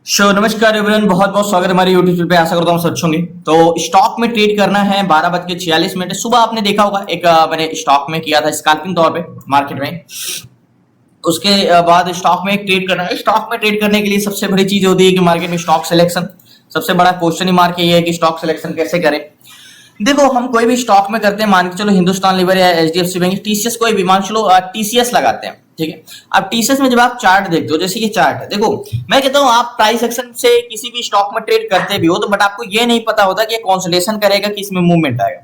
नमस्कार एवरीवन, बहुत बहुत स्वागत है हमारे यूट्यूब चैनल पे। आशा करता हूँ सब अच्छे होंगे। तो स्टॉक में ट्रेड करना है 12:46। सुबह आपने देखा होगा एक मैंने स्टॉक में किया था स्कैल्पिंग तौर पे मार्केट में। उसके बाद स्टॉक में एक ट्रेड करना है। स्टॉक में ट्रेड करने के लिए सबसे बड़ी चीज होती है कि मार्केट में स्टॉक सिलेक्शन। सबसे बड़ा क्वेश्चन ही मार्क ये है कि स्टॉक सिलेक्शन कैसे करें। देखो, हम कोई भी स्टॉक में करते हैं, मान के चलो हिंदुस्तान लीवर या एचडीएफसी बैंक, टीसीएस, कोई भी मान चलो टीसीएस लगाते हैं, ठीक है। अब टीसीएस में जब आप चार्ट देखते हो, जैसे ये चार्ट है, देखो मैं कहता हूँ आप प्राइस एक्शन से किसी भी स्टॉक में ट्रेड करते भी हो तो बट आपको ये नहीं पता होता कि ये कंसोलिडेशन करेगा कि इसमें मूवमेंट आएगा।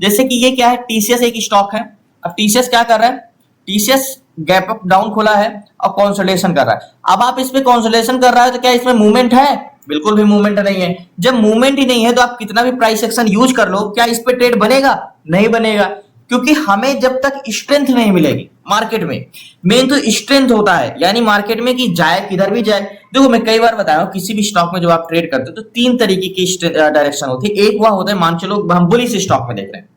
जैसे कि ये क्या है, टीसीएस एक स्टॉक है। अब टीसीएस क्या कर रहा है, टीसीएस गैप अप डाउन खोला है और कंसोलिडेशन कर रहा है। अब आप इसमें कंसोलिडेशन कर रहा है तो क्या इसमें मूवमेंट है? बिल्कुल भी मूवमेंट नहीं है। जब मूवमेंट ही नहीं है तो आप कितना भी प्राइस एक्शन यूज कर लो, क्या इस पे ट्रेड बनेगा? नहीं बनेगा, क्योंकि हमें जब तक स्ट्रेंथ नहीं मिलेगी मार्केट में, मेन तो स्ट्रेंथ होता है, यानी मार्केट में कि जाए किधर भी जाए। देखो, मैं कई बार बताया हूं, किसी भी स्टॉक में जब आप ट्रेड करते हो तो तीन तरीके की डायरेक्शन होती है। एक वह होता है, मान चलो हम बुलिश स्टॉक में देख रहे हैं,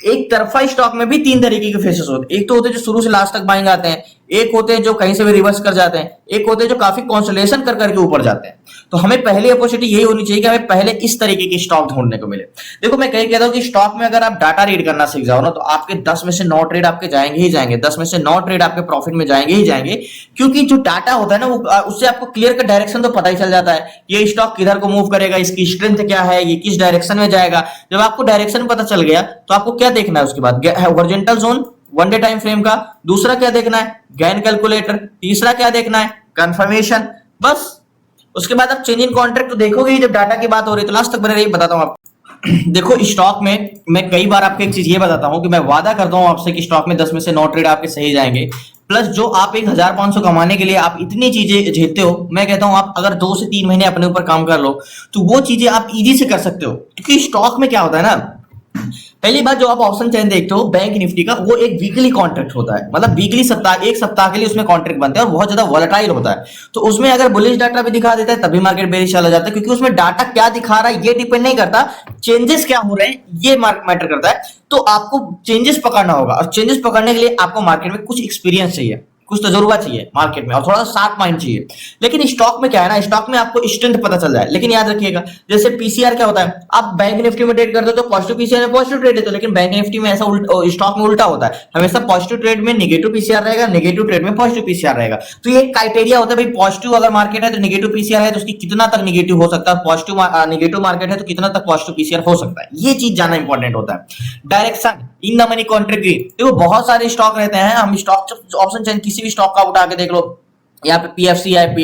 एक तरफा स्टॉक में भी तीन तरीके के फेसेस होते हैं। एक तो होते हैं जो शुरू से लास्ट तक बाइंग आते हैं, एक होते हैं जो कहीं से भी रिवर्स कर जाते हैं, एक होते हैं जो काफी कंसोलिडेशन कर करके ऊपर जाते हैं। तो हमें पहली अपॉर्चुनिटी यही होनी चाहिए कि हमें पहले इस तरीके की स्टॉक ढूंढने को मिले। देखो, मैं कहीं कहता हूं कि स्टॉक में अगर आप डाटा रीड करना सीख जाओ ना तो आपके 10 में से 9 ट्रेड आपके जाएंगे ही जाएंगे, 10 में से 9 ट्रेड आपके प्रॉफिट में जाएंगे ही जाएंगे। क्योंकि जो डाटा होता है ना, वो उससे आपको क्लियर का डायरेक्शन तो पता ही चल जाता है, ये स्टॉक किधर को मूव करेगा, इसकी स्ट्रेंथ क्या है, ये किस डायरेक्शन में जाएगा। जब आपको डायरेक्शन पता चल गया तो आपको क्या देखना है उसके बाद, horizontal zone one day time frame का, दूसरा क्या देखना है, गैन कैलकुलेटर, तीसरा क्या देखना है, कंफर्मेशन। बस उसके बाद आप चेंज इन कॉन्ट्रैक्ट तो देखोगे ही। जब डाटा की बात हो रही है तो लास्ट तक बने रहिए, बताता हूं आपको। देखो, स्टॉक में मैं कई बार आपको एक चीज ये बताता हूं कि मैं वादा करता हूं आपसे कि स्टॉक में 10 में से 9 ट्रेड आपके सही जाएंगे। प्लस जो आप 1500 कमाने के लिए आप इतनी चीजें झेलते हो, मैं कहता हूं आप अगर 2 से 3 महीने अपने ऊपर काम कर लो तो वो चीजें आप इजी से कर सकते हो। क्योंकि स्टॉक में क्या होता है ना, पहली बात, जो आप ऑप्शन चेन देखते हो बैंक निफ्टी का, वो एक वीकली कॉन्ट्रैक्ट होता है। मतलब वीकली, सप्ताह, एक सप्ताह के लिए उसमें कॉन्ट्रैक्ट बनते हैं और बहुत ज्यादा वॉलेटाइल होता है। तो उसमें अगर बुलिश डाटा भी दिखा देता है तभी मार्केट बेरिश चला जाता है, क्योंकि उसमें डाटा क्या दिखा रहा है ये डिपेंड नहीं करता, चेंजेस क्या हो रहे हैं ये मैटर करता है। तो आपको चेंजेस पकड़ना होगा और चेंजेस पकड़ने के लिए आपको मार्केट में कुछ एक्सपीरियंस चाहिए, कुछ तजुर्बा चाहिए मार्केट में, और थोड़ा सा शार्प माइंड चाहिए। लेकिन स्टॉक में क्या है ना, स्टॉक में आपको स्ट्रेंथ पता चल जाए। लेकिन याद रखिएगा, जैसे पीसीआर क्या होता है, आप बैंक निफ्टी में ट्रेड करते हो तो पॉजिटिव पीसीआर में पॉजिटिव ट्रेड है, लेकिन बैंक निफ्टी में ऐसा स्टॉक में उल्टा होता है, हमेशा पॉजिटिव ट्रेड में नेगेटिव पीसीआर रहेगा, नेगेटिव ट्रेड में पॉजिटिव पीसीआर रहेगा। तो ये क्राइटेरिया होता है भाई, पॉजिटिव अगर मार्केट है तो नेगेटिव पीसीआर है तो उसकी कितना तक नेगेटिव हो सकता है, पॉजिटिव नेगेटिव मार्केट है तो कितना तक पॉजिटिव पीसीआर हो सकता है। ये चीज जानना इंपॉर्टेंट होता है। Direction in the money contract की, देखो बहुत सारे स्टॉक रहते हैं, हम स्टॉक ऑप्शन चेन किसी भी स्टॉक का उठा के देख लो, यहाँ पे पीएफसी है,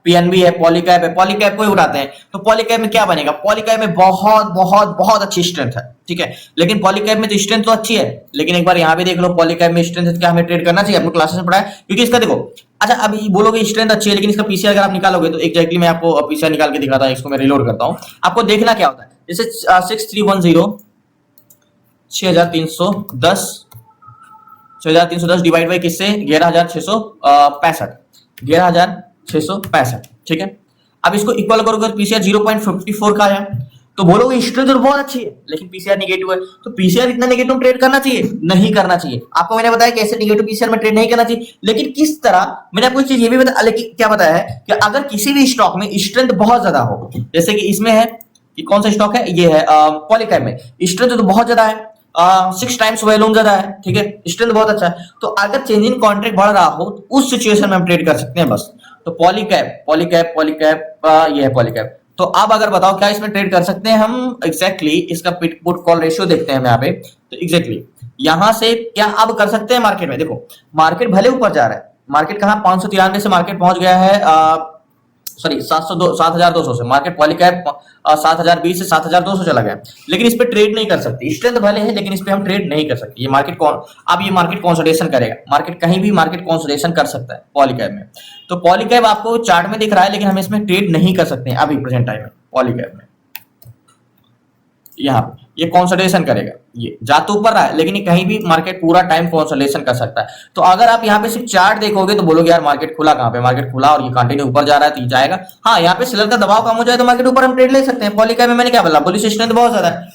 पीएनबी है, पॉलीकैप है, पॉलीकैप को उठाते हैं तो पॉलीकैप में क्या बनेगा, पॉलीकैप में बहुत बहुत बहुत अच्छी स्ट्रेंथ है, ठीक है। लेकिन पॉलीकैप में तो स्ट्रेंथ तो अच्छी है, लेकिन एक बार यहाँ पे देख लो पॉलीकैप में स्ट्रेंथ है, क्या हमें ट्रेड करना चाहिए? आपने क्लासेस में पढ़ा है। क्योंकि इसका देखो, अच्छा अभी बोलोगे स्ट्रेंथ अच्छी है लेकिन इसका पीसीआर अगर आप निकालोगे तो एग्जैक्टली मैं आपको पीसीआर निकाल के दिखाता हूँ, इसको मैं रिलोड करता हूँ। आपको देखना क्या होता है, जैसे 6310 6310 6310 डिवाइड बाई किससे, 11665, ठीक है। अब इसको इक्वल करोगे तो पीसीआर 0.54 का आया, तो बोलोगे स्ट्रेंथ तो बहुत अच्छी है लेकिन पीसीआर नेगेटिव है। तो पीसीआर इतना नेगेटिव ट्रेड करना चाहिए? नहीं करना चाहिए। आपको मैंने बताया कैसे नेगेटिव पीसीआर में ट्रेड नहीं करना चाहिए, लेकिन किस तरह, मैंने आपको एक चीज ये भी बताया, लेकिन क्या बताया है कि अगर किसी भी स्टॉक में स्ट्रेंथ बहुत ज्यादा हो, जैसे कि इसमें है, कि कौन सा स्टॉक है, ये है पॉलीकैप में, स्ट्रेंथ तो बहुत ज्यादा है, 6 टाइम्स वॉल्यूम ज्यादा है, ठीक है, स्ट्रेंथ बहुत अच्छा है। तो अगर चेंज इन कॉन्ट्रैक्ट बढ़ रहा हो तो उस सिचुएशन में हम ट्रेड कर सकते हैं बस। तो पॉलीकैप ये है पॉलीकैप। तो अब अगर बताओ क्या इसमें ट्रेड कर सकते हैं हम? एग्जैक्टली इसका पुट कॉल रेशियो देखते हैं हम यहाँ पे, तो एग्जैक्टली यहां से क्या अब कर सकते हैं मार्केट में? देखो, मार्केट भले ऊपर जा रहा है, मार्केट कहां 593 से मार्केट पहुंच गया है, सॉरी 7200 से मार्केट, पॉलीकैप 7020 से 7200 चला गया, लेकिन इस पे ट्रेड नहीं कर सकते। स्ट्रेंथ भले है लेकिन इस पे हम ट्रेड नहीं कर सकते। ये मार्केट अब ये मार्केट कंसोलिडेशन करेगा, मार्केट कहीं भी मार्केट कंसोलिडेशन कर सकता है पॉलीकैप में। तो पॉलीकैप आपको चार्ट में दिख रहा है लेकिन हम इसमें ट्रेड नहीं कर सकते अभी प्रेजेंट टाइम में पॉलीकैप में। यहाँ पे ये कंसोलिडेशन करेगा, ये जा तो ऊपर रहा है लेकिन ये कहीं भी मार्केट पूरा टाइम कंसोलिडेशन कर सकता है। तो अगर आप यहाँ पे सिर्फ चार्ट देखोगे तो बोलोगे यार मार्केट खुला कहाँ पे, मार्केट खुला और ये कंटिन्यू ऊपर जा रहा है तो ये जाएगा। हाँ, यहाँ पे सेलर का दबाव कम हो जाए तो मार्केट ऊपर हम ट्रेड ले सकते हैं। पॉलीकैप में मैंने क्या बोला, बुलिश स्ट्रेंथ बहुत ज्यादा है।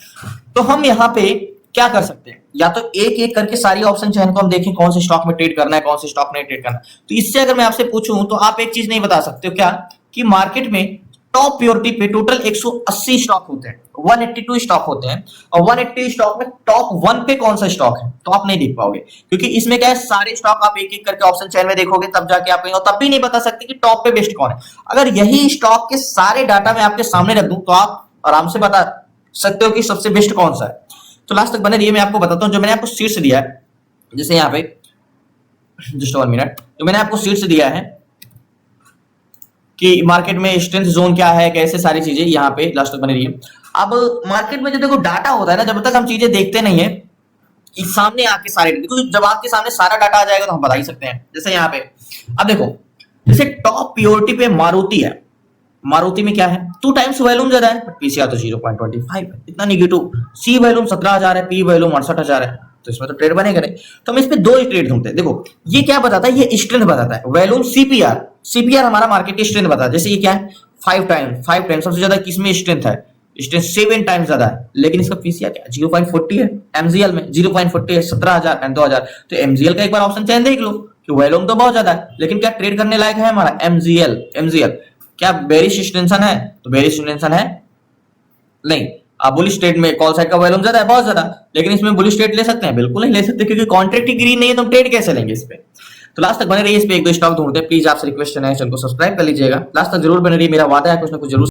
तो हम यहाँ पे क्या कर सकते हैं, या तो एक एक करके सारी ऑप्शन चयन को हम देखें कौन से स्टॉक में ट्रेड करना है, कौन से स्टॉक में ट्रेड करना है। तो इससे अगर मैं आपसे पूछूं तो आप एक चीज नहीं बता सकते हो क्या, कि मार्केट में टॉप प्योरिटी पे टोटल 180 स्टॉक होते हैं, 182 स्टॉक होते हैं, और 180 स्टॉक में टॉप 1 पे कौन सा स्टॉक है तो आप नहीं देख पाओगे, क्योंकि इसमें क्या है, सारे स्टॉक आप एक एक करके ऑप्शन चेन में देखोगे तब जाके आप तब भी नहीं बता सकते कि टॉप पे बेस्ट कौन है। अगर यही स्टॉक के सारे डाटा मैं आपके सामने रख दूं तो आप आराम से बता सकते हो कि सबसे बेस्ट कौन सा है। तो लास्ट तक बने रहिए, मैं आपको बताता हूँ जो मैंने आपको शीर्ष दिया है, जैसे यहाँ पे जस्ट 1 मिनट, जो मैंने आपको शीर्ष दिया है कि मार्केट में स्ट्रेंथ जोन क्या है, कैसे सारी चीजें, यहाँ पे लास्ट तक बने रहिए। अब मार्केट में जो देखो डाटा होता है ना, जब तक हम चीजें देखते नहीं है, सामने आके सारे, देखो जब आपके सामने सारा डाटा आ जाएगा तो हम बता ही सकते हैं। जैसे यहाँ पे अब देखो, जैसे टॉप प्योरिटी पे मारुति है, मारुति में क्या है 2 टाइम्स वॉल्यूम ज्यादा है, पीसीआर तो 0.25 है, इतना निगेटिव। सी वॉल्यूम 17,000 है, पी वॉल्यूम 68,000 है, तो इसमें तो ट्रेड बनेगा नहीं। तो हम इस पे 2 ट्रेड ढूंढते हैं। देखो ये क्या बताता है, ये स्ट्रेंथ बताता है, वॉल्यूम सीपीआर, सीपीआर हमारा मार्केट की स्ट्रेंथ बताता है। जैसे ये क्या है 5 टाइम्स सबसे ज्यादा किसमें स्ट्रेंथ है, स्ट्रेंथ 7 टाइम्स ज्यादा है, लेकिन इसका पीसीआर क्या 0.40 है, एमजीएल में 0.40 है, 17,000 एंड 2,000। तो एमजीएल का एक बार ऑप्शन चेन देख लो कि वॉल्यूम तो बहुत ज्यादा है, लेकिन क्या ट्रेड करने लायक है हमारा एमजीएल क्या बेरिश एक्सटेंशन है, तो बेरिश एक्सटेंशन है नहीं। आप बुलिश ट्रेड में कॉल साइड का वॉल्यूम ज्यादा है, बहुत ज्यादा, लेकिन इसमें बुलिश ट्रेड ले सकते हैं, बिल्कुल नहीं ले सकते, क्योंकि कॉन्ट्रैक्ट ही ग्रीन नहीं है तो हम ट्रेड कैसे लेंगे इस पे। तो लास्ट तक बने रहिए, इस पे 1-2 स्टॉक ढूंढते हैं। प्लीज आपसे रिक्वेस्ट है चैनल को सब्सक्राइब कर लीजिएगा, लास्ट तक जरूर बने रहिए, मेरा वादा है कुछ ना कुछ जरूर।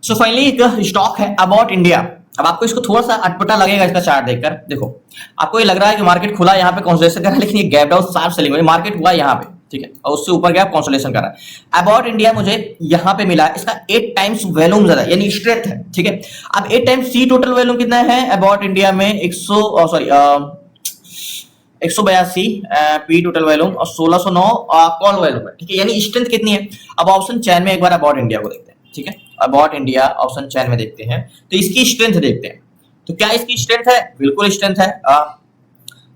सो फाइनली एक स्टॉक है अबाउट इंडिया। अब आपको इसको थोड़ा सा अटपटा लगेगा इसका चार्ट देखकर। देखो आपको ये लग रहा है कि मार्केट खुला यहाँ पे कंसोलिडेशन कर रहा है, लेकिन ये गैप डाउन शार्प सेलिंग है, मार्केट हुआ यहाँ पे, ठीक है, और उससे ऊपर गया कंसोलिडेशन कर रहा है। अबाउट इंडिया मुझे यहाँ पे मिला, इसका 8 टाइम्स वॉल्यूम ज्यादा यानी स्ट्रेंथ है, ठीक है। अब 8 टाइम्स सी टोटल वॉल्यूम कितना है अबाउट इंडिया में 182 पी टोटल वॉल्यूम और 1609 कॉल वॉल्यूम है, ठीक है, यानी स्ट्रेंथ कितनी है। अब ऑप्शन चैन में एक बार अबाउट इंडिया को देखते हैं, ठीक है, अबाउट इंडिया ऑप्शन चैन में देखते हैं तो इसकी स्ट्रेंथ देखते हैं। तो क्या इसकी स्ट्रेंथ है, बिल्कुल स्ट्रेंथ है,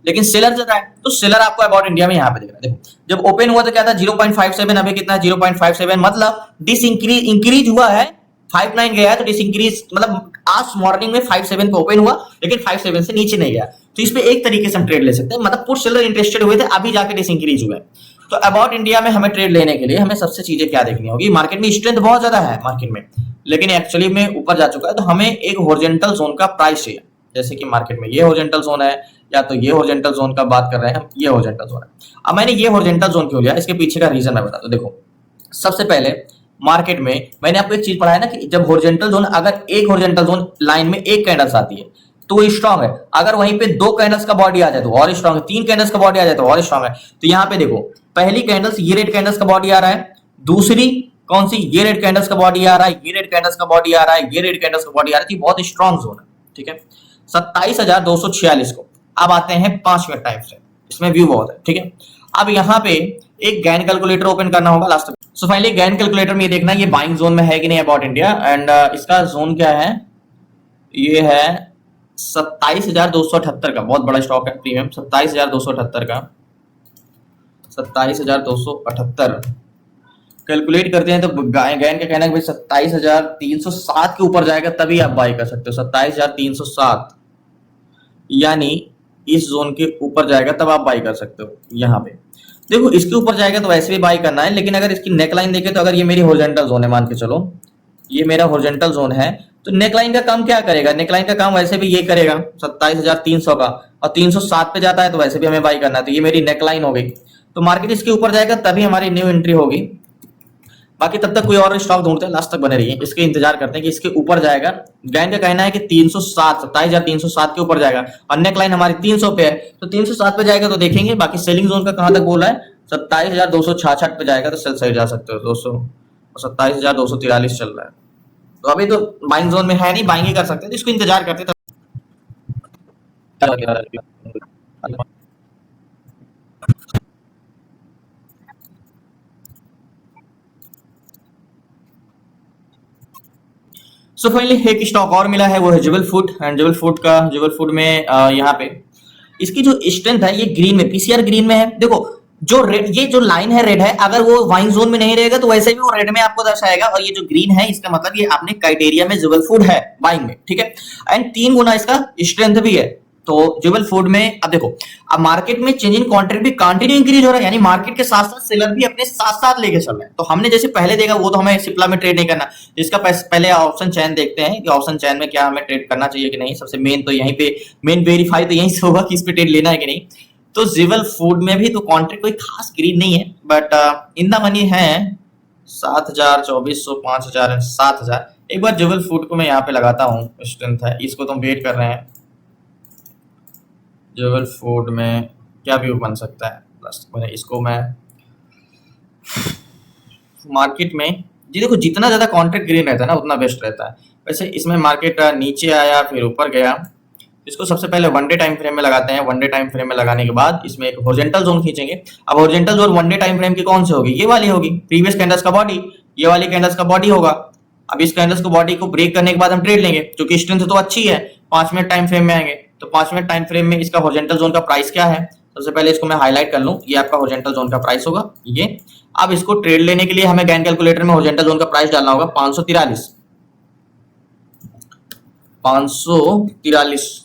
लेकिन सेलर ज्यादा है, तो सेलर आपको अबाउट इंडिया में यहाँ पे देखना। देखो जब ओपन हुआ तो क्या था 0.57, अभी कितना है 0.57, मतलब डिस इंक्रीज हुआ है, 59 गया है, तो डिस इंक्रीज मतलब आज मॉर्निंग में 57 पे ओपन हुआ, लेकिन 57 से नीचे नहीं गया, तो इस पे एक तरीके से हम ट्रेड ले सकते हैं, मतलब पुट सेलर इंटरेस्टेड हुए थे, अभी जाके डिस इंक्रीज हुआ है। तो अबाउट इंडिया में हमें ट्रेड लेने के लिए हमें सबसे चीजें क्या देखनी होगी, मार्केट में स्ट्रेंथ बहुत ज्यादा है मार्केट में, लेकिन एक्चुअली में ऊपर जा चुका है, तो हमें एक हॉरिजॉन्टल जोन का प्राइस चाहिए। जैसे कि मार्केट में ये हॉरिजॉन्टल जोन है, या तो ये हॉरिजॉन्टल जोन का बात कर रहे हैं हम, ये हॉरिजॉन्टल जोन है। अब मैंने ये हॉरिजॉन्टल जोन क्यों लिया, इसके पीछे का रीजन मैं बताता हूं। देखो सबसे पहले मार्केट में मैंने आपको एक चीज पढ़ाया ना कि जब हॉरिजॉन्टल जोन, अगर एक हॉरिजॉन्टल जोन लाइन में एक कैंडल्स आती है तो वो स्ट्रांग है, अगर वहीं पे 2 कैंडल्स का बॉडी आ जाए तो और स्ट्रांग है, 3 कैंडल्स का बॉडी आ जाए तो और स्ट्रांग है। तो यहाँ पे देखो पहली कैंडल्स ये रेड कैंडल्स का बॉडी आ रहा है, दूसरी कौन सी, ये रेड कैंडल्स का बॉडी आ रहा है, ये रेड कैंडल्स का बॉडी आ रहा है, ये रेड कैंडल्स का बॉडी आ रहा है, बहुत स्ट्रांग जोन है, ठीक है। 27,246 को अब आते हैं 5 मिनट टाइम फ्रेम, इसमें व्यू बहुत है, ठीक है। अब यहाँ पे एक गैन कैलकुलेटर ओपन करना होगा last. So finally Gann calculator में ये देखना ये बाइंग जोन में है कि नहीं अबाउट इंडिया, एंड इसका जोन क्या है, ये है 27,278 का, बहुत बड़ा स्टॉक है प्रीमियम, 27,278 का, 27,278 कैलकुलेट करते हैं तो गैन का कहना है कि 27,307 के ऊपर जाएगा तभी आप बाई कर सकते हो, 27,307 यानी इस जोन के ऊपर जाएगा तब आप बाई कर सकते हो। यहाँ पे देखो इसके ऊपर जाएगा तो वैसे भी बाई करना है, लेकिन अगर इसकी नेकलाइन देखे तो अगर ये मेरी हॉरिजॉन्टल जोन है, मान के चलो ये मेरा हॉरिजॉन्टल जोन है, तो नेकलाइन का काम क्या करेगा, नेकलाइन का काम वैसे भी ये करेगा 27,300 का, और 307 पे जाता है तो वैसे भी हमें बाई करना है, तो ये मेरी नेकलाइन हो गई। तो मार्केट इसके ऊपर जाएगा तभी हमारी न्यू एंट्री होगी। बाकी तब तक कोई और स्टॉक ढूंढते हैं, लास्ट तक बने रहिए, इसके इंतजार करते हैं कि इसके ऊपर जाएगा। गैन का कहना है कि 307, 27,307 के ऊपर जाएगा, और नेक लाइन हमारी 300 पे है, तो 307 पे जाएगा तो देखेंगे। बाकी सेलिंग जोन का कहां तक बोला है, 27,266 पे जाएगा तो सेल साइड जा सकते हो 200, और 27,243 चल रहा है, तो अभी तो बाइंग जोन में है नहीं, बाइंग ही कर सकते हैं, तो इसको इंतजार करते हैं। सो फाइनली एक स्टॉक और मिला है, वो है Jubbal food, and Jubbal food में यहाँ पे इसकी जो स्ट्रेंथ है ये ग्रीन में, पीसीआर ग्रीन में है। देखो जो रेड, ये जो लाइन है रेड है, अगर वो वाइन जोन में नहीं रहेगा तो वैसे भी वो रेड में आपको दर्शाएगा, और ये जो ग्रीन है इसका मतलब ये आपने क्राइटेरिया में जुबल फूड है बाइंग में, ठीक है। एंड 3 गुना इसका स्ट्रेंथ भी है, तो जुबल फूड में अब देखो, अब मार्केट में चेंज इन कॉन्ट्रैक्ट भी कंटिन्यू इंक्रीज हो रहा है, यानी मार्केट के साथ साथ सेलर भी अपने साथ साथ लेके चल रहे हैं। तो हमने जैसे पहले देखा वो तो हमें सिप्ला में ट्रेड नहीं करना, इसका पहले ऑप्शन चैन देखते हैं कि ऑप्शन चैन में क्या हमें ट्रेड करना चाहिए कि नहीं। सबसे मेन तो यहीं पे मेन वेरीफाई तो यहीं से होगा कि इस पे ट्रेड लेना है कि नहीं। तो जुबल फूड में भी तो कॉन्ट्रैक्ट कोई खास ग्रीन नहीं है, बट इन द मनी है 7,000, 2,400, 5,000, 7,000। एक बार जुबल फूड को मैं यहाँ पे लगाता हूँ, स्ट्रेंथ है, इसको तो हम वेट कर रहे हैं। जुबल फूड में क्या व्यू बन सकता है, प्लस मैंने इसको मैं मार्केट में जी देखो, जितना ज्यादा कॉन्ट्रैक्ट ग्रीन रहता है ना उतना बेस्ट रहता है। वैसे इसमें मार्केट नीचे आया फिर ऊपर गया, इसको सबसे पहले वन डे टाइम फ्रेम में लगाते हैं। वन डे टाइम फ्रेम में लगाने के बाद इसमें एक हॉरिजॉन्टल जोन खींचेंगे। अब horizontal zone one day time frame की कौन सी होगी, ये वाली होगी, प्रीवियस कैंडल्स का बॉडी, ये वाली कैंडल्स का बॉडी होगा। अब इस कैंडल्स को बॉडी को ब्रेक करने के बाद हम ट्रेड लेंगे, क्योंकि स्ट्रेंथ तो अच्छी है। 5 मिनट टाइम फ्रेम में आएंगे, तो 5 मिनट टाइम फ्रेम में इसका हॉरिजॉन्टल जोन का प्राइस क्या है, सबसे पहले इसको मैं हाईलाइट कर लूं, ये आपका हॉरिजॉन्टल जोन का प्राइस होगा ये। अब इसको ट्रेड लेने के लिए हमें गैन कैलकुलेटर में हॉरिजॉन्टल जोन का प्राइस डालना होगा 543।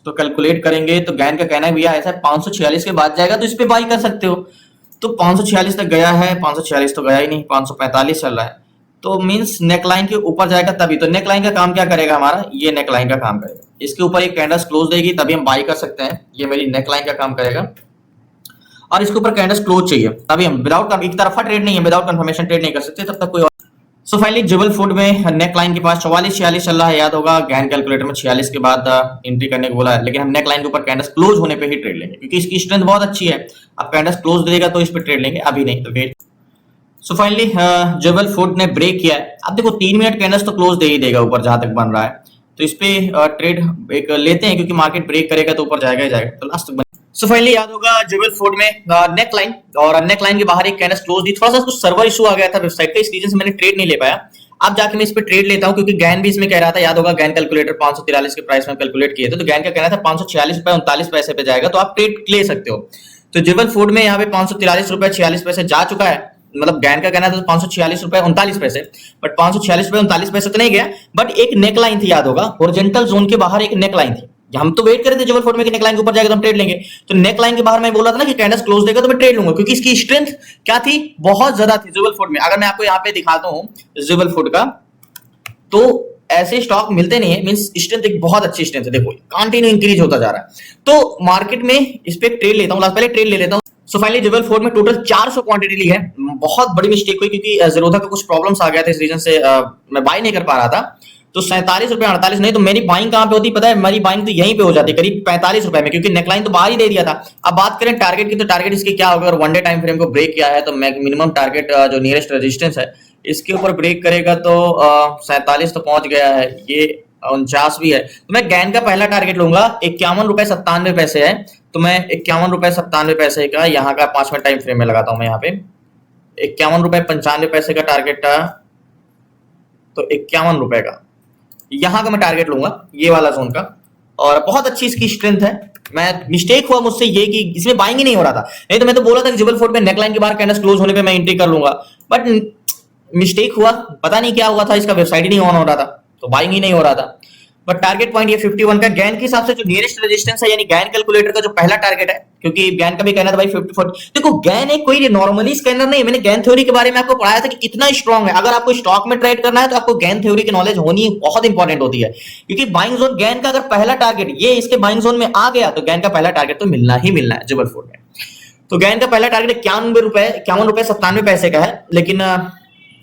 तो कैलकुलेट करेंगे तो गैन का कहना है भैया ऐसा 546 के बाद जाएगा तो इस पे बाई कर सकते हो। तो 546 तक गया है, 546 तो गया ही नहीं, 545 चल रहा है। तो मींस नेकलाइन के ऊपर जाएगा तभी। तो नेकलाइन का काम क्या करेगा हमारा, ये नेकलाइन का काम करेगा, इसके ऊपर एक कैंडल्स क्लोज देगी तभी हम बाई कर सकते हैं। ये मेरी नेकलाइन का काम करेगा और इसके ऊपर कैंडल्स क्लोज चाहिए तभी हम, विदाउट एक तरफा ट्रेड नहीं है, विदाउट कंफर्मेशन ट्रेड नहीं कर सकते तब तक कोई। सो फाइनली जुबल फूड में नेक लाइन के पास 44-46 चल रहा है, याद होगा गैन कैलकुलेटर में 46 के बाद एंट्री करने को बोला है, लेकिन हम नेक लाइन के ऊपर कैंडल्स क्लोज होने पे ही ट्रेड लेंगे क्योंकि इसकी स्ट्रेंथ बहुत अच्छी है। अब कैंडल्स क्लोज देगा तो इस पे ट्रेड लेंगे, अभी नहीं तो wait. So finally Jubl food ने ब्रेक किया है। अब देखो 3 मिनट कैंडल्स तो क्लोज दे ही देगा ऊपर जहां तक बन रहा है, तो इस पे ट्रेड एक लेते हैं क्योंकि मार्केट ब्रेक करेगा तो ऊपर जाएगा ही जाएगा। तो लास्ट तक सो फाइनली याद होगा जुबल फूड में नेक लाइन और नेक लाइन के बाहर एक कैंडल्स क्लोज दी, थोड़ा सा कुछ सर्वर इशू आ गया था वेबसाइट का, इस रीजन से मैंने ट्रेड नहीं ले पाया। अब जाके मैं इस पे ट्रेड लेता हूं क्योंकि गैन भी इसमें कह रहा था, याद होगा गैन कैलकुलेटर 543 के प्राइस में कैलकुलेट किए थे, तो गैन का कहना था 546 रुपए 39 पैसे पे जाएगा, तो आप ट्रेड ले सकते हो। तो जुबल फूड में यहाँ पे 543 रुपए 46 पैसे जा चुका है, मतलब गैन का कहना था 546 रुपए 39 पैसे, बट 546 रुपए 39 पैसे तो नहीं गया, बट एक नेक लाइन थी, याद होगा हॉरिजॉन्टल जोन के बाहर एक नेक लाइन थी। हम तो वेट कर रहे थे जुबल फूड में कि नेक लाइन के ऊपर जाएगा तो हम ट्रेड लेंगे, तो नेक लाइन के बाहर मैं बोला था ना कि कैंडल्स क्लोज देगा तो मैं ट्रेड लूंगा क्योंकि इसकी स्ट्रेंथ क्या थी, बहुत ज्यादा थी जुबल फूड में। अगर मैं आपको यहाँ पे दिखाता हूँ जुबल फूड का, तो ऐसे स्टॉक मिलते नहीं है, मींस स्ट्रेंथ एक बहुत अच्छी स्ट्रेंथ है, देखो कंटिन्यू इंक्रीज होता जा रहा है। तो मार्केट में इस पे ट्रेड लेता हूं, पहले ट्रेड ले लेता हूं। सो फाइनली जुबल फूड में टोटल 400 क्वांटिटी ली है, बहुत बड़ी मिस्टेक हुई क्योंकि जीरोधा का कुछ प्रॉब्लम्स आ गया था, इस रीजन से मैं बाय नहीं कर पा रहा था। तो 47 रुपए 48 नहीं तो मेरी बाइंग कहां पे होती पता है, मेरी बाइंग तो यहीं पे हो जाती करीब 45 रुपए में, क्योंकि नेकलाइन तो बाहर ही दे दिया था। अब बात करें टारगेट की, तो टारगेट इसके क्या होगा, अगर वन डे टाइम फ्रेम को ब्रेक किया है तो मिनिमम टारगेट जो नियरेस्ट रेजिस्टेंस है इसके ऊपर ब्रेक करेगा तो 47 तो पहुंच गया है, ये 49 भी है। तो मैं गैन का पहला टारगेट लूंगा, 51 रुपए 97 पैसे है, तो मैं 51 रुपए 97 पैसे का यहाँ का 5 मिनट टाइम फ्रेम में लगाता हूं मैं यहाँ पे 51 रुपए 95 पैसे का टारगेट था, तो 51 रुपए का यहाँ का मैं टारगेट लूंगा, ये वाला जोन का। और बहुत अच्छी इसकी स्ट्रेंथ है। मैं मिस्टेक हुआ मुझसे ये कि इसमें बाइंग ही नहीं हो रहा था, नहीं तो मैं तो बोला था कि जुबल फूड में नेकलाइन के बाहर कैंडल्स क्लोज होने पे मैं एंट्री कर लूंगा, बट मिस्टेक हुआ, पता नहीं क्या हुआ था, इसका वेबसाइट ही नहीं ऑन हो रहा था तो बाइंग ही नहीं हो रहा था। बट टारगेट पॉइंट ये 51 का गैन के हिसाब से जो नियरेस्ट रेजिस्टेंस है, यानी गैन कैलकुलेटर का जो पहला टारगेट है, क्योंकि गैन का भी कहना था भाई 54। देखो गैन एक कोई नॉर्मली स्कैनर नहीं है, मैंने गैन थ्योरी के बारे में आपको पढ़ाया था कि कितना स्ट्रांग है। अगर आपको स्टॉक में ट्रेड करना है तो आपको गैन थ्योरी की नॉलेज होनी बहुत इंपॉर्टेंट होती है, क्योंकि बाइंग जोन गैन का अगर पहला टारगेट ये इसके बाइंग जोन में आ गया तो गैन का पहला टारगेट तो मिलना ही मिलना है जुबल फूड में। तो गैन का पहला टारगेट 51 रुपए 97 पैसे का है, लेकिन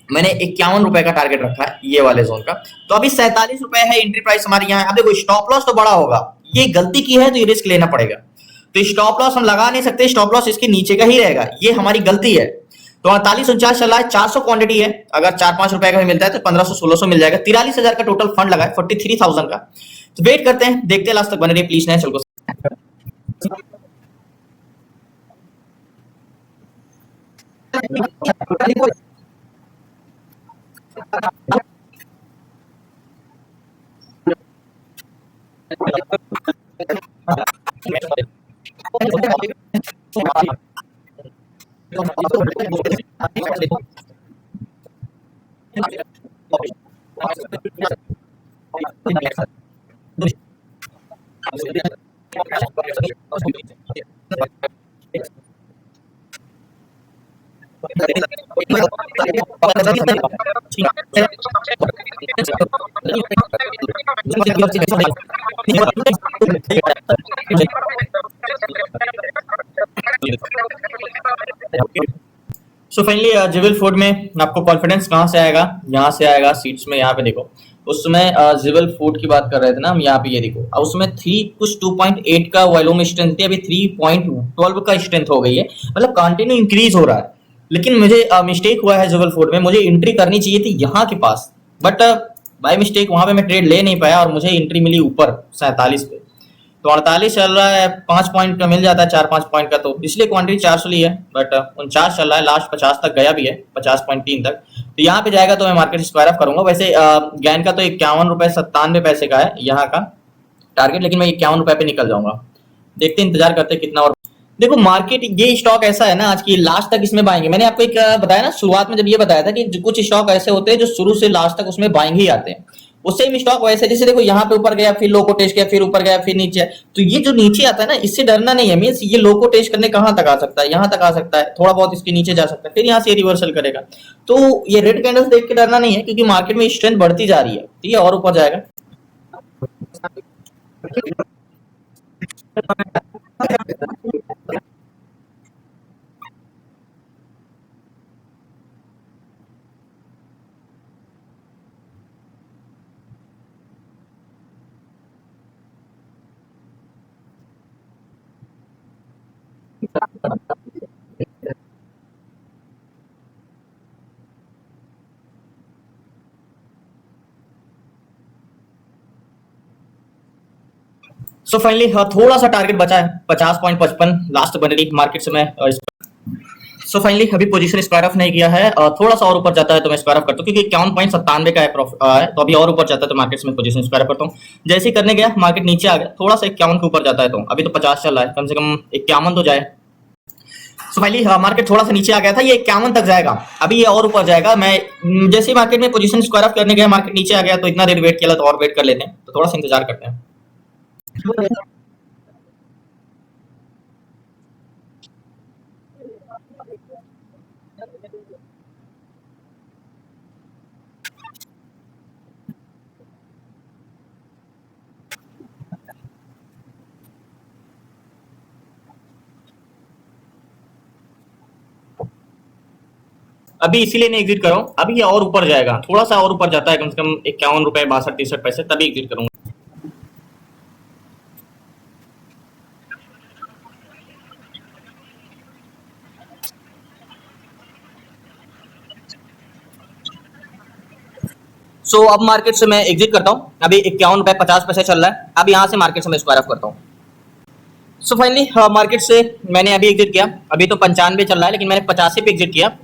मैंने 51 रुपए का टारगेट रखा है ये वाले जोन का। तो अभी 47 रुपए है एंट्री प्राइस हमारी यहाँ। अब देखो स्टॉप लॉस तो बड़ा होगा, ये गलती की है तो ये रिस्क लेना पड़ेगा, तो स्टॉप लॉस हम लगा नहीं सकते, स्टॉप लॉस इसके नीचे का ही रहेगा, ये हमारी गलती है। तो 48-49 चल रहा है, 400 क्वांटिटी है, अगर 4-5 रुपए का भी मिलता है तो 1500-1600 मिल जाएगा। 43,000 का टोटल फंड लगा है, 43,000 का। तो वेट करते हैं, देखते हैं लास्ट तक बने रहिए प्लीज। नए चल को सो फाइनली जिबल फूड में आपको कॉन्फिडेंस कहाँ से आएगा? यहाँ से आएगा सीट्स में। यहाँ पे देखो, उसमें जिबल फूड की बात कर रहे थे ना हम, यहाँ पे ये देखो, अब उसमें 3 कुछ 2.8 का वॉल्यूम स्ट्रेंथ थी, अभी 3.12 का स्ट्रेंथ हो गई है, मतलब कंटिन्यू इंक्रीज हो रहा है। लेकिन मुझे मिस्टेक हुआ है जिबल फूड में, मुझे एंट्री करनी चाहिए थी यहाँ के पास, बट बाय मिस्टेक वहां पे मैं ट्रेड ले नहीं पाया और मुझे एंट्री मिली ऊपर 47 पे। तो 48 चल रहा है, 5 पॉइंट का मिल जाता है, 4-5 पॉइंट का, तो पिछले क्वांटिटी 400 ली है, बट 49 चल रहा है, लास्ट 50 तक गया भी है, 50.3 तक। तो यहाँ पे जाएगा तो मैं मार्केट स्क्वायर ऑफ करूंगा। वैसे गैन का तो 51 रुपए 97 पैसे का है यहाँ का टारगेट, लेकिन मैं 51 रुपए पे निकल जाऊंगा। देखते इंतजार करते कितना। और देखो मार्केट, ये स्टॉक ऐसा है ना, आज की लास्ट तक इसमें बाएंगे। मैंने आपको एक बताया ना शुरुआत में, जब ये बताया था कि कुछ स्टॉक ऐसे होते हैं जो शुरू से लास्ट तक उसमें बाएंगे ही आते हैं। उससे भी स्टॉक वैसे, जैसे देखो यहाँ पे ऊपर गया, फिर लो को टेस्ट किया, फिर ऊपर गया, फिर नीचे। तो ये जो नीचे आता है ना, इससे डरना नहीं है। मींस ये लो को टेस्ट करने कहाँ तक आ सकता है? यहाँ तक आ सकता है, थोड़ा बहुत इसके नीचे जा सकता है, फिर यहाँ से रिवर्सल करेगा। तो ये रेड कैंडल्स देख के डरना नहीं है, क्योंकि मार्केट में स्ट्रेंथ बढ़ती जा रही है, ठीक है, और ऊपर जाएगा। सो फाइनली थोड़ा सा टारगेट बचा है, 50.55 लास्ट बनरी मार्केट से मैं। सो फाइनली अभी पोजीशन स्क्वायर ऑफ नहीं किया है, थोड़ा सा और ऊपर जाता है तो मैं स्क्वायर ऑफ करता हूँ, क्योंकि 51.97 का है, तो अभी और ऊपर जाता है तो मार्केट से मैं पोजीशन स्क्वायर ऑफ करता हूँ। जैसे ही करने गया मार्केट नीचे आ गया, थोड़ा सा 51 के ऊपर जाता है, तो अभी तो 50 चल रहा है, कम से कम 51 तो जाए। सो फाइनली मार्केट थोड़ा सा नीचे आ गया था, ये 51 तक जाएगा, अभी ये और ऊपर जाएगा। मैं जैसे ही मार्केट में पोजीशन स्क्वायर ऑफ करने गया, मार्केट नीचे आ गया, तो इतना देर वेट किया, तो और वेट कर लेते हैं, तो थोड़ा सा इंतजार करते हैं। अभी इसीलिए नहीं एग्जिट कर रहा हूँ, अभी ये और ऊपर जाएगा, थोड़ा सा और ऊपर जाता है, कम से कम 51 रुपए 62-63 पैसे, तभी एग्जिट करूंगा। सो अब मार्केट से मैं एग्जिट करता हूँ, अभी 51 रुपए 50 पैसे चल रहा है, अब यहाँ से मार्केट से मैं स्क्वायर ऑफ करता हूँ। सो फाइनली मार्केट से मैंने अभी एग्जिट किया, अभी तो 95 चल रहा है, लेकिन मैंने 85 पे एग्जिट किया।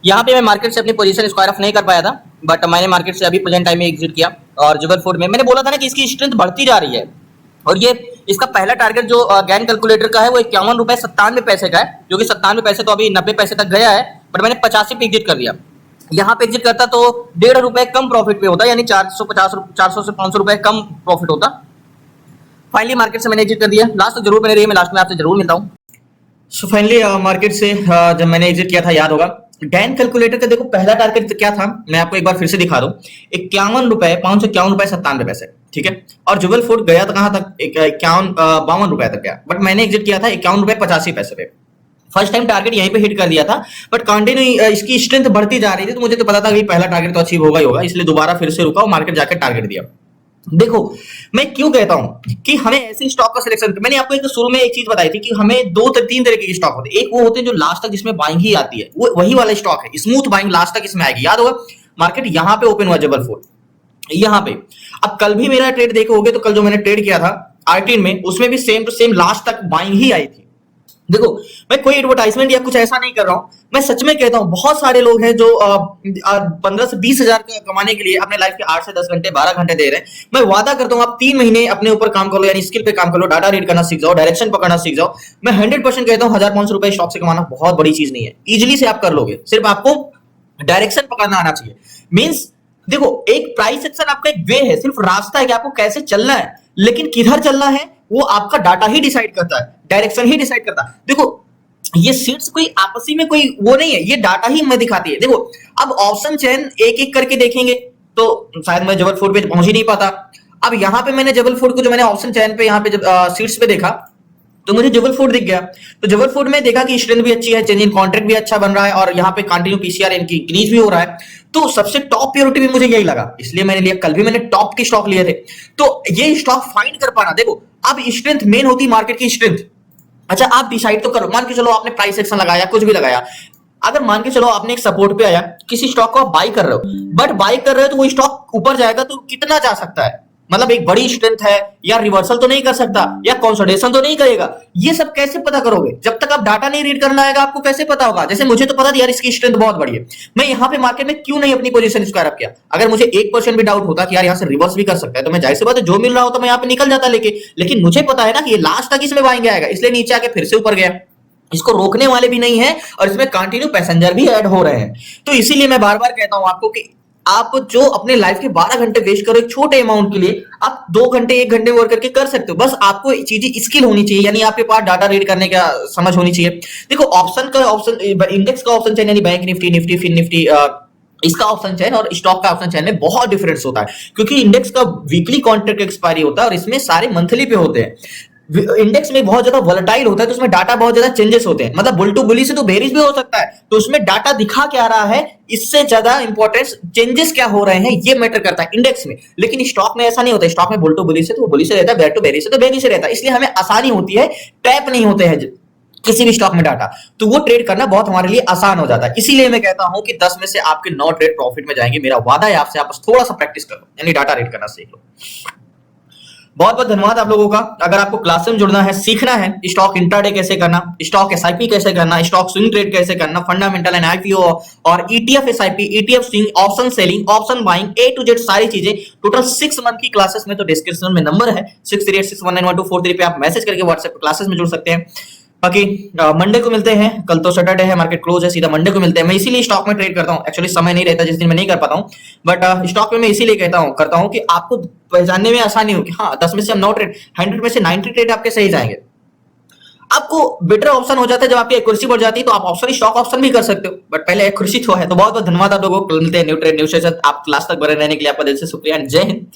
यहाँ पे मैं मार्केट से अपनी पोजीशन स्क्वायर ऑफ नहीं कर पाया था, बट मैंने मार्केट से अभी प्रेजेंट टाइम में एग्जिट किया। और जुगल फूड में मैंने बोला था ना कि इसकी स्ट्रेंथ बढ़ती जा रही है, और ये इसका पहला टारगेट जो गैन कैलकुलेटर का है वो 51 रुपए 97 पैसे का है, जो कि 97 पैसे तो अभी 90 पैसे तक गया है, बट मैंने 85 पे एग्जिट कर दिया। यहाँ पे एग्जिट करता तो 1.5 रुपए कम प्रॉफिट पे होता, यानी 400 से 500 रुपए कम प्रॉफिट होता। फाइनली मार्केट से मैंने एग्जिट कर दिया, लास्ट तक जरूर बने रहिए, मैं लास्ट में आपसे जरूर मिलता हूँ। सो फाइनली मार्केट से जब मैंने एग्जिट किया था, याद होगा गैन कैलकुलेटर का देखो पहला टारगेट क्या था, मैं आपको एक बार फिर से दिखा दूं, 51 रुपए 551 रुपए 97 पैसे, ठीक है। और जुगल फूड गया तो कहां तक, 52 रुपए तक गया, बट मैंने एग्जिट किया था 51 रुपए 85 पैसे पे। फर्स्ट टाइम टारगेट यहीं पे हिट कर दिया था, बट कंटिन्यू इसकी स्ट्रेंथ बढ़ती जा रही थी, तो मुझे तो पता था कि पहला टारगेट तो अचीव होगा ही होगा, इसलिए दोबारा फिर से रुका और मार्केट जाकर टारगेट दिया। देखो मैं क्यों कहता हूं कि हमें ऐसे स्टॉक का सिलेक्शन, मैंने आपको एक शुरू में एक चीज बताई थी कि हमें 2-3 तरह के स्टॉक होते हैं। एक वो होते हैं जो लास्ट तक जिसमें बाइंग ही आती है, वो वही वाला स्टॉक है, स्मूथ बाइंग लास्ट तक इसमें आएगी। याद होगा मार्केट यहां पे ओपन हुआ जबल फूड, यहाँ पे। अब कल भी मेरा ट्रेड देखोगे तो कल जो मैंने ट्रेड किया था R18 में, उसमें भी सेम टू सेम लास्ट तक बाइंग ही आई थी। देखो मैं कोई एडवर्टाइजमेंट या कुछ ऐसा नहीं कर रहा हूं, मैं सच में कहता हूं, बहुत सारे लोग हैं जो 15 से 20 हजार कमाने के लिए अपने लाइफ के 8 से 10 घंटे 12 घंटे दे रहे हैं। मैं वादा करता हूं आप 3 महीने अपने ऊपर काम कर लो, यानी स्किल पे काम कर लो, डाटा रीड करना सीख जाओ, डायरेक्शन पकड़ना सीख जाओ। मैं 100% कहता हूं 1000-500 रुपए स्टॉक से कमाना बहुत बड़ी चीज नहीं है, इजिली से आप कर लोगे, सिर्फ आपको डायरेक्शन पकड़ना आना चाहिए। मीन्स देखो एक प्राइस एक्शन आपका एक वे है, सिर्फ रास्ता है कि आपको कैसे चलना है, लेकिन किधर चलना है वो आपका डाटा ही डिसाइड करता है, डायरेक्शन ही डिसाइड करता है। देखो ये सीट्स कोई आपसी में कोई वो नहीं है, ये डाटा ही हमें दिखाती है। देखो अब ऑप्शन चेन एक एक करके देखेंगे तो शायद मैं जबलपुर पे पहुंच ही नहीं पाता। अब यहाँ पे मैंने जबलपुर को जो मैंने ऑप्शन चेन पे यहाँ पे सीट्स पे देखा तो मुझे जबलपुर दिख गया। तो जबलपुर में देखा कि स्ट्रेंथ भी अच्छी है, चेंज इन कॉन्ट्रैक्ट भी अच्छा बन रहा है और यहाँ पे कंटिन्यू पीसीआर इनकी इंक्रीज भी हो रहा है। तो सबसे टॉप प्रायोरिटी भी मुझे यही लगा, इसलिए मैंने लिया। कल भी मैंने टॉप के स्टॉक लिए थे। तो ये स्टॉक फाइंड कर पाना, देखो अब स्ट्रेंथ मेन होती है मार्केट की स्ट्रेंथ। अच्छा आप डिसाइड तो करो, मान के चलो आपने प्राइस एक्शन लगाया, कुछ भी लगाया, अगर मान के चलो आपने एक सपोर्ट पे आया, किसी स्टॉक को आप बाई कर रहे हो, बट बाई कर रहे हो तो वो स्टॉक ऊपर जाएगा तो कितना जा सकता है, मतलब एक बड़ी स्ट्रेंथ है या रिवर्सल तो नहीं कर सकता या कंसोलिडेशन तो नहीं करेगा, ये सब कैसे पता करोगे जब तक आप डाटा नहीं रीड करना आएगा, आपको कैसे पता होगा। जैसे मुझे तो पता था यार इसकी स्ट्रेंथ बहुत बड़ी है, मैं यहाँ पे मार्केट में क्यों नहीं अपनी पोजीशन स्क्वायर अप किया। अगर मुझे 1% भी डाउट होता कि यार यहाँ से रिवर्स भी कर सकता है तो मैं जाहिर सी बात है जो मिल रहा होता मैं यहाँ पे निकल जाता लेके, लेकिन मुझे पता है ना कि ये लास्ट तक इसमें बाइंग आएगा, इसलिए नीचे आके फिर से ऊपर गया। इसको रोकने वाले भी नहीं है और इसमें कंटिन्यू पैसेंजर भी ऐड हो रहे हैं। तो इसीलिए मैं बार बार कहता हूं आपको कि आप जो अपने लाइफ के 12 घंटे वेस्ट करो एक छोटे अमाउंट के लिए, आप 2 घंटे 1 घंटे वर्क करके कर सकते हो। बस आपको चीजें स्किल होनी चाहिए, यानी आपके पास डाटा रीड करने का समझ होनी चाहिए। देखो ऑप्शन इंडेक्स का ऑप्शन चेन यानी bank Nifty, Nifty, fin Nifty, इसका ऑप्शन चेन और स्टॉक का ऑप्शन चेन में बहुत डिफरेंस होता है, क्योंकि इंडेक्स का वीकली कॉन्ट्रैक्ट एक्सपायरी होता है और इसमें सारे मंथली पे होते हैं। इंडेक्स में बहुत ज्यादा वोलेटाइल होता है तो उसमें डाटा बहुत ज्यादा चेंजेस होते हैं, मतलब बुल टू बुली से तो बेरिश भी हो सकता है, तो उसमें डाटा दिखा क्या रहा है इससे ज्यादा इंपॉर्टेंस चेंजेस क्या हो रहे हैं ये मैटर करता है इंडेक्स में। लेकिन स्टॉक में ऐसा नहीं होता, स्टॉक में बुल टू बुली से तो वो बुली से रहता है, बेर टू बेरी से तो बेरी से रहता है, इसलिए हमें आसानी होती है, टैप नहीं होते हैं किसी भी स्टॉक में डाटा, तो वो ट्रेड करना बहुत हमारे लिए आसान हो जाता है। इसीलिए मैं कहता हूं कि 10 में से आपके 9 ट्रेड प्रॉफिट में जाएंगे, मेरा वादा है आपसे, आप बस थोड़ा सा प्रैक्टिस कर लो, यानी डाटा रीड करना सीख लो। बहुत बहुत धन्यवाद आप लोगों का। अगर आपको क्लास में जुड़ना है, सीखना है स्टॉक इंट्राडे कैसे करना, स्टॉक एसआईपी कैसे करना, स्टॉक स्विंग ट्रेड कैसे करना, फंडामेंटल एंड आईपीओ और ETF SIP, ETF swing, option selling, option buying, A to Z सारी चीजें टोटल 6 मंथ की क्लासेस में, तो डिस्क्रिप्शन में नंबर है 6386191243 पे आप मैसेज करके व्हाट्सएप क्लासेस में जुड़ सकते हैं। बाकी मंडे को मिलते हैं, कल तो सैटरडे है, मार्केट क्लोज है, सीधा मंडे को मिलते हैं। मैं इसीलिए स्टॉक में ट्रेड करता हूँ, एक्चुअली समय नहीं रहता जिस दिन मैं नहीं कर पाता हूँ, बट स्टॉक में मैं इसीलिए करता हूँ कि आपको पहचानने में आसानी हो कि हाँ 10 में से हम 9 ट्रेड, 100 में से 90 ट्रेड आपके सही जाएंगे। आपको बेटर ऑप्शन हो जाता है जब आपकी एक्यूरेसी बढ़ जाती है, तो आप ऑप्शन स्टॉक ऑप्शन भी कर सकते हो, बट पहले एक्यूरेसी तो है। तो बहुत बहुत धन्यवाद आप लोगों को, मिलते हैं न्यू ट्रेड न्यू सेशन। आप क्लास तक बने रहने के लिए आपका दिल से शुक्रिया, जय हिंद,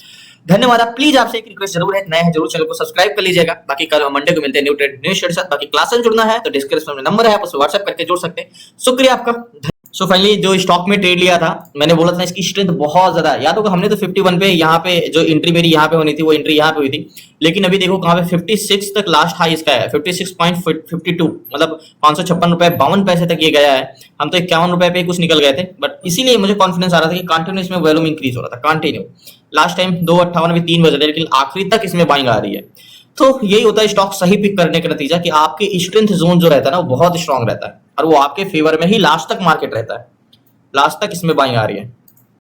धन्यवाद। आप प्लीज आपसे एक रिक्वेस्ट जरूर है, नए हैं जरूर चैनल को सब्सक्राइब कर लीजिएगा। बाकी कल मंडे को मिलते हैं न्यू ट्रेड न्यू सेशन। बाकी क्लास में जुड़ना है तो डिस्क्रिप्शन में नंबर है, आप उसे व्हाट्सएप करके जुड़ सकते हैं। शुक्रिया आपका। सो फाइनली जो स्टॉक में ट्रेड लिया था, मैंने बोला था इसकी स्ट्रेंथ बहुत ज्यादा, याद होगा हमने तो 51 पे यहाँ पे जो एंट्री मेरी यहाँ पे होनी थी वो एंट्री यहाँ पे हुई थी, लेकिन अभी देखो कहाँ पे 56 तक लास्ट हाई इसका है, 56.52, मतलब 556 रुपए 52 पैसे तक ये गया है। हम तो 51 रुपए पे कुछ निकल गए थे, बट इसीलिए मुझे कॉन्फिडेंस आ रहा था कि कंटिन्यू इसमें वॉल्यूम इंक्रीज हो रहा था, कंटिन्यू। लास्ट टाइम 2:58 अभी 3 बजे थे, लेकिन आखिरी तक इसमें बाइंग आ रही है। तो यही होता है स्टॉक सही पिक करने का नतीजा, कि आपके स्ट्रेंथ जोन जो रहता है ना वो बहुत स्ट्रांग रहता है और वो आपके फेवर में ही लास्ट तक मार्केट रहता है, लास्ट तक इसमें बाइंग आ रही है।